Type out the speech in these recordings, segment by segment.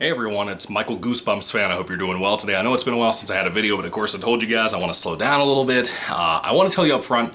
Hey everyone, it's Michael GoosebumpsFan. I hope you're doing well today. I know it's been a while since I had a video, but of course I told you guys I want to slow down a little bit. I want to tell you up front,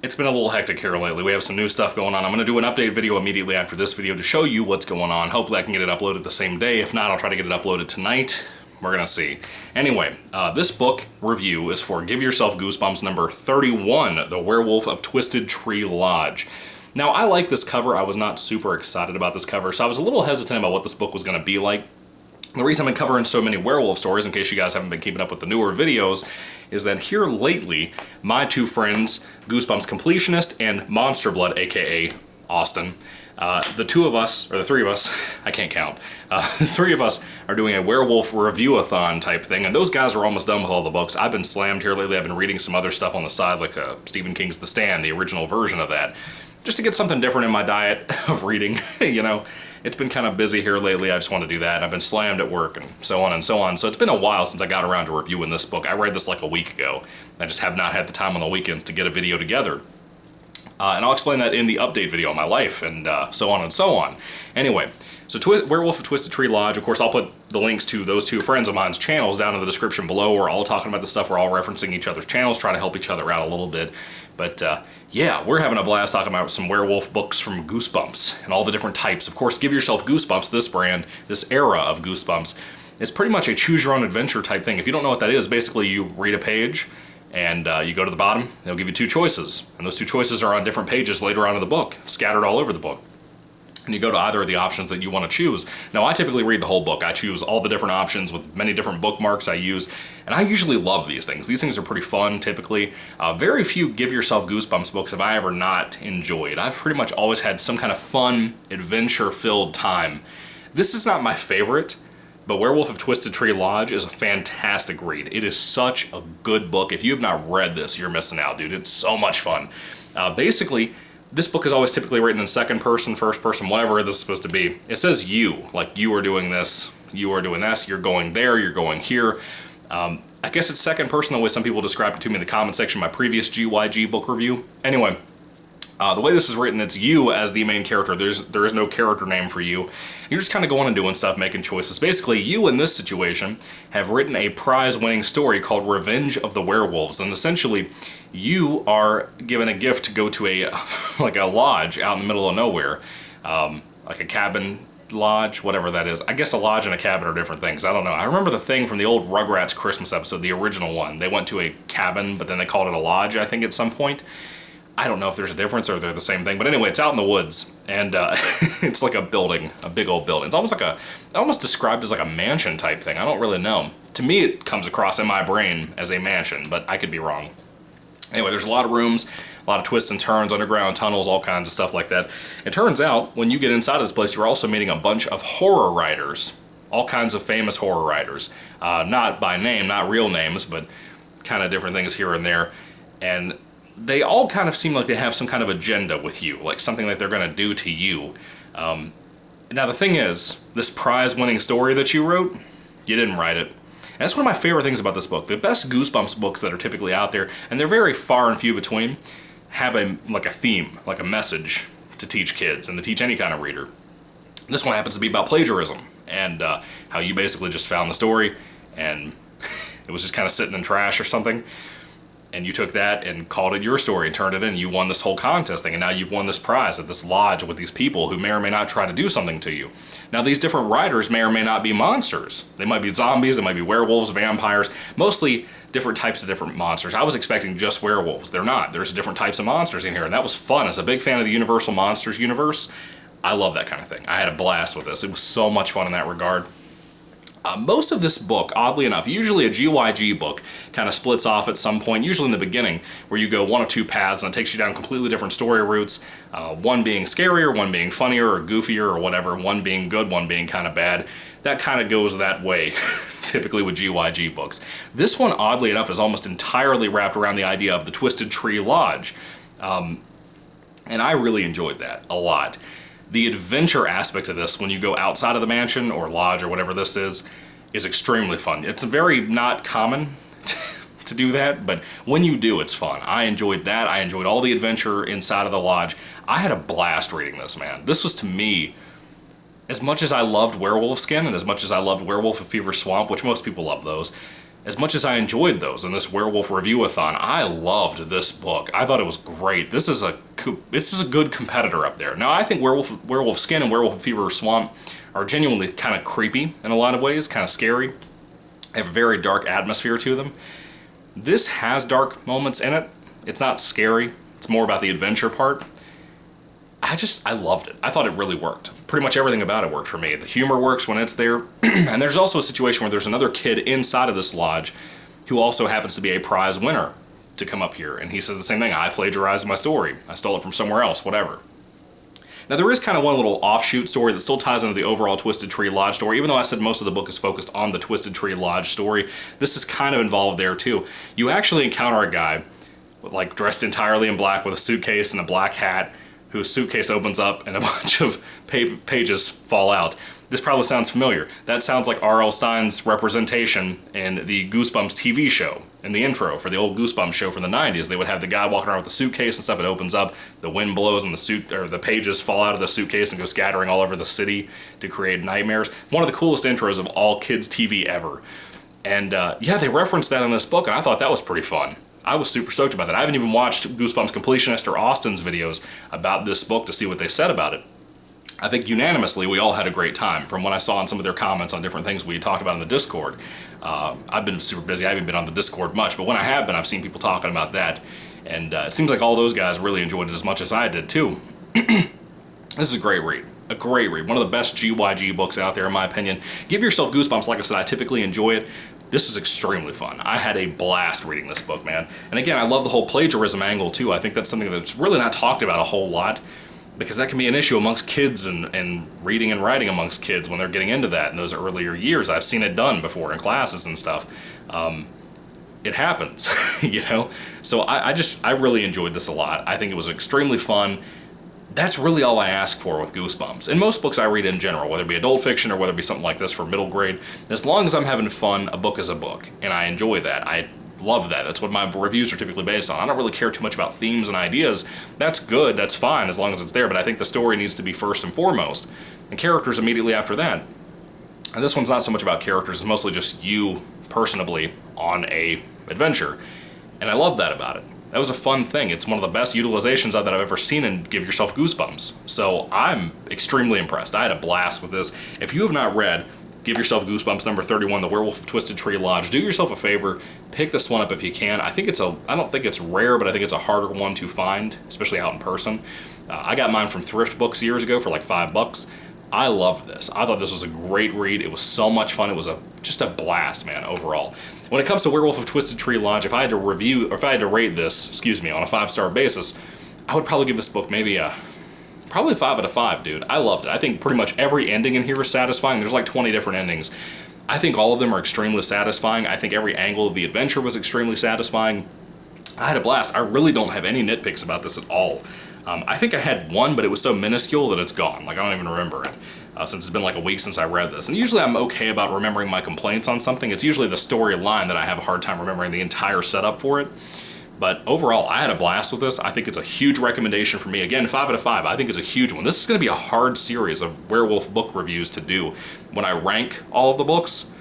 it's been a little hectic here lately. We have some new stuff going on. I'm going to do an update video immediately after this video to show you what's going on. Hopefully I can get it uploaded the same day. If not, I'll try to get it uploaded tonight. We're going to see. Anyway, this book review is for Give Yourself Goosebumps number 31, The Werewolf of Twisted Tree Lodge. Now, I like this cover. I was not super excited about this cover, so I was a little hesitant about what this book was going to be like. The reason I've been covering so many werewolf stories, in case you guys haven't been keeping up with the newer videos, is that here lately, my two friends, Goosebumps Completionist and Monster Blood, aka Austin, the two of us, or the three of us, I can't count, the three of us are doing a werewolf review-a-thon type thing, and those guys are almost done with all the books. I've been slammed here lately. I've been reading some other stuff on the side, like Stephen King's The Stand, the original version of that, just to get something different in my diet of reading, you know. It's been kind of busy here lately. I just want to do that. I've been slammed at work and so on and so on. So it's been a while since I got around to reviewing this book. I read this like a week ago. I just have not had the time on the weekends to get a video together. And I'll explain that in the update video on my life and so on and so on. Anyway, so Werewolf of Twisted Tree Lodge, of course, I'll put the links to those two friends of mine's channels down in the description below. We're all talking about the stuff. We're all referencing each other's channels, trying to help each other out a little bit. But yeah, we're having a blast talking about some werewolf books from Goosebumps and all the different types. Of course, Give Yourself Goosebumps, this brand, this era of Goosebumps, is pretty much a choose-your-own-adventure type thing. If you don't know what that is, basically you read a page and you go to the bottom, they'll give you two choices. And those two choices are on different pages later on in the book, scattered all over the book. And you go to either of the options that you want to choose. Now, I typically read the whole book. I choose all the different options with many different bookmarks I use, and I usually love these things. These things are pretty fun, typically. Very few Give Yourself Goosebumps books have I ever not enjoyed. I've pretty much always had some kind of fun, adventure-filled time. This is not my favorite, but Werewolf of Twisted Tree Lodge is a fantastic read. It is such a good book. If you have not read this, you're missing out, dude. It's so much fun. Basically, this book is always typically written in second person, first person, whatever this is supposed to be. It says you, like you are doing this, you are doing this, you're going there, you're going here. I guess it's second person the way some people described it to me in the comment section of my previous GYG book review. Anyway, the way this is written, it's you as the main character. There is no character name for you. You're just kind of going and doing stuff, making choices. Basically, you in this situation have written a prize-winning story called Revenge of the Werewolves, and essentially, you are given a gift to go to a like a lodge out in the middle of nowhere, like a cabin lodge, whatever that is. I guess a lodge and a cabin are different things. I don't know. I remember the thing from the old Rugrats Christmas episode, the original one. They went to a cabin, but then they called it a lodge, I think, at some point. I don't know if there's a difference or they're the same thing, but anyway, it's out in the woods, and it's like a building, a big old building. It's almost like almost described as like a mansion type thing. I don't really know. To me, it comes across in my brain as a mansion, but I could be wrong. Anyway, there's a lot of rooms, a lot of twists and turns, underground tunnels, all kinds of stuff like that. It turns out, when you get inside of this place, you're also meeting a bunch of horror writers, all kinds of famous horror writers. Not by name, not real names, but kind of different things here and there. And they all kind of seem like they have some kind of agenda with you, like something that they're going to do to you. Now the thing is, this prize-winning story that you wrote, you didn't write it. And that's one of my favorite things about this book. The best Goosebumps books that are typically out there, and they're very far and few between, have a theme, like a message to teach kids and to teach any kind of reader. This one happens to be about plagiarism and how you basically just found the story and it was just kind of sitting in trash or something. And you took that and called it your story and turned it in. You won this whole contest thing, and now you've won this prize at this lodge with these people who may or may not try to do something to you. Now, these different writers may or may not be monsters. They might be zombies, they might be werewolves, vampires, mostly different types of different monsters. I was expecting just werewolves. They're not. There's different types of monsters in here, and that was fun. As a big fan of the Universal Monsters universe, I love that kind of thing. I had a blast with this. It was so much fun in that regard. Most of this book, oddly enough, usually a GYG book, kind of splits off at some point, usually in the beginning, where you go one of two paths and it takes you down completely different story routes, one being scarier, one being funnier or goofier or whatever, one being good, one being kind of bad. That kind of goes that way, typically with GYG books. This one, oddly enough, is almost entirely wrapped around the idea of the Twisted Tree Lodge, and I really enjoyed that a lot. The adventure aspect of this, when you go outside of the mansion or lodge or whatever this is extremely fun. It's very not common to do that, but when you do, it's fun. I enjoyed that. I enjoyed all the adventure inside of the lodge. I had a blast reading this, man. This was, to me, as much as I loved Werewolf Skin and as much as I loved Werewolf of Fever Swamp, which most people love those, as much as I enjoyed those in this Werewolf Review-a-thon, I loved this book. I thought it was great. This is a good competitor up there. Now, I think Werewolf Skin and Werewolf of Fever Swamp are genuinely kind of creepy in a lot of ways, kind of scary. They have a very dark atmosphere to them. This has dark moments in it. It's not scary. It's more about the adventure part. I loved it. I thought it really worked. Pretty much everything about it worked for me. The humor works when it's there. And there's also a situation where there's another kid inside of this lodge who also happens to be a prize winner to come up here. And he said the same thing. I plagiarized my story. I stole it from somewhere else, whatever. Now, there is kind of one little offshoot story that still ties into the overall Twisted Tree Lodge story. Even though I said most of the book is focused on the Twisted Tree Lodge story, this is kind of involved there, too. You actually encounter a guy, like, dressed entirely in black with a suitcase and a black hat, whose suitcase opens up and a bunch of pages fall out. This probably sounds familiar. That sounds like R.L. Stine's representation in the Goosebumps TV show. In the intro for the old Goosebumps show from the 90s, they would have the guy walking around with a suitcase and stuff. It opens up, the wind blows, and the pages fall out of the suitcase and go scattering all over the city to create nightmares. One of the coolest intros of all kids' TV ever. And yeah, they referenced that in this book, and I thought that was pretty fun. I was super stoked about that. I haven't even watched Goosebumps Completionist or Austin's videos about this book to see what they said about it. I think unanimously we all had a great time from what I saw in some of their comments on different things we talked about in the Discord. I've been super busy. I haven't been on the Discord much, but when I have been, I've seen people talking about that. And it seems like all those guys really enjoyed it as much as I did, too. This is a great read. A great read. One of the best GYG books out there, in my opinion. Give yourself goosebumps. Like I said, I typically enjoy it. This was extremely fun. I had a blast reading this book, man. And again, I love the whole plagiarism angle, too. I think that's something that's really not talked about a whole lot, because that can be an issue amongst kids and reading and writing amongst kids when they're getting into that in those earlier years. I've seen it done before in classes and stuff. It happens, you know? So I really enjoyed this a lot. I think it was extremely fun. That's really all I ask for with Goosebumps. In most books I read in general, whether it be adult fiction or whether it be something like this for middle grade, as long as I'm having fun, a book is a book. And I enjoy that. I love that. That's what my reviews are typically based on. I don't really care too much about themes and ideas. That's good, that's fine, as long as it's there, but I think the story needs to be first and foremost, and characters immediately after that. And this one's not so much about characters, it's mostly just you, personably, on a adventure. And I love that about it. That was a fun thing. It's one of the best utilizations of that I've ever seen in Give Yourself Goosebumps. So I'm extremely impressed. I had a blast with this. If you have not read Give Yourself Goosebumps number 31, The Werewolf of Twisted Tree Lodge, do yourself a favor, pick this one up if you can. I don't think it's rare, but I think it's a harder one to find, especially out in person. I got mine from Thrift Books years ago for like $5. I loved this. I thought this was a great read. It was so much fun. It was just a blast, man, overall. When it comes to Werewolf of Twisted Tree Lodge, if I had to rate this, on a 5-star basis, I would probably give this book maybe probably 5 out of 5, dude. I loved it. I think pretty much every ending in here is satisfying. There's like 20 different endings. I think all of them are extremely satisfying. I think every angle of the adventure was extremely satisfying. I had a blast. I really don't have any nitpicks about this at all. I think I had one, but it was so minuscule that it's gone. Like, I don't even remember it. Since it's been like a week since I read this. And usually I'm okay about remembering my complaints on something. It's usually the storyline that I have a hard time remembering the entire setup for it. But overall, I had a blast with this. I think it's a huge recommendation for me. Again, 5 out of 5. I think it's a huge one. This is going to be a hard series of werewolf book reviews to do. When I rank all of the books,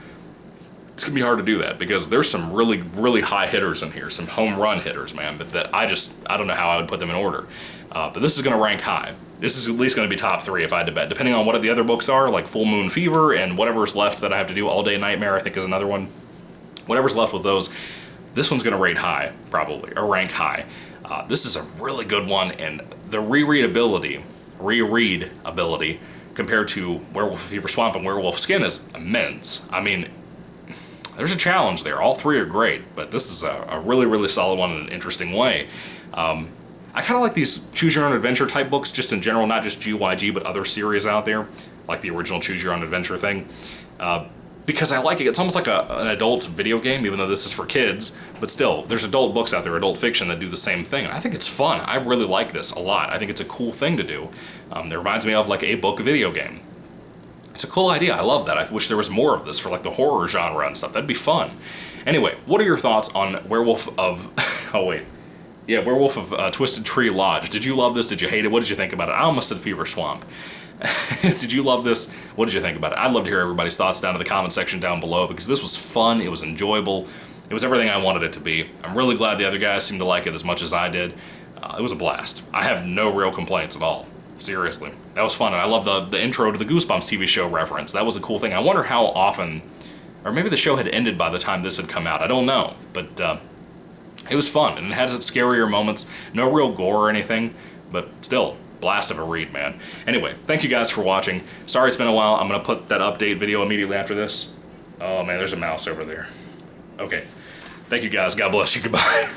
it's going to be hard to do that because there's some really, really high hitters in here. Some home run hitters, man. But that I don't know how I would put them in order. But this is going to rank high. This is at least going to be top 3 if I had to bet. Depending on what the other books are, like Full Moon Fever and whatever's left that I have to do, All Day Nightmare I think is another one. Whatever's left with those, this one's going to rate high, probably, or rank high. This is a really good one, and the reread ability compared to Werewolf of Fever Swamp and Werewolf Skin is immense. I mean, there's a challenge there. All 3 are great, but this is a really, really solid one in an interesting way. I kind of like these Choose Your Own Adventure type books just in general, not just GYG, but other series out there, like the original Choose Your Own Adventure thing, because I like it. It's almost like an adult video game, even though this is for kids, but still, there's adult books out there, adult fiction, that do the same thing. I think it's fun. I really like this a lot. I think it's a cool thing to do. It reminds me of like a book video game. It's a cool idea. I love that. I wish there was more of this for like the horror genre and stuff. That'd be fun. Anyway, what are your thoughts on Werewolf of... Werewolf of Twisted Tree Lodge. Did you love this? Did you hate it? What did you think about it? I almost said Fever Swamp. Did you love this? What did you think about it? I'd love to hear everybody's thoughts down in the comment section down below, because this was fun, it was enjoyable, it was everything I wanted it to be. I'm really glad the other guys seemed to like it as much as I did. It was a blast. I have no real complaints at all. Seriously. That was fun, and I love the intro to the Goosebumps TV show reference. That was a cool thing. I wonder how often, or maybe the show had ended by the time this had come out. I don't know, but it was fun, and it has its scarier moments. No real gore or anything, but still, blast of a read, man. Anyway, thank you guys for watching. Sorry it's been a while. I'm going to put that update video immediately after this. Oh man, there's a mouse over there. Okay. Thank you guys. God bless you. Goodbye.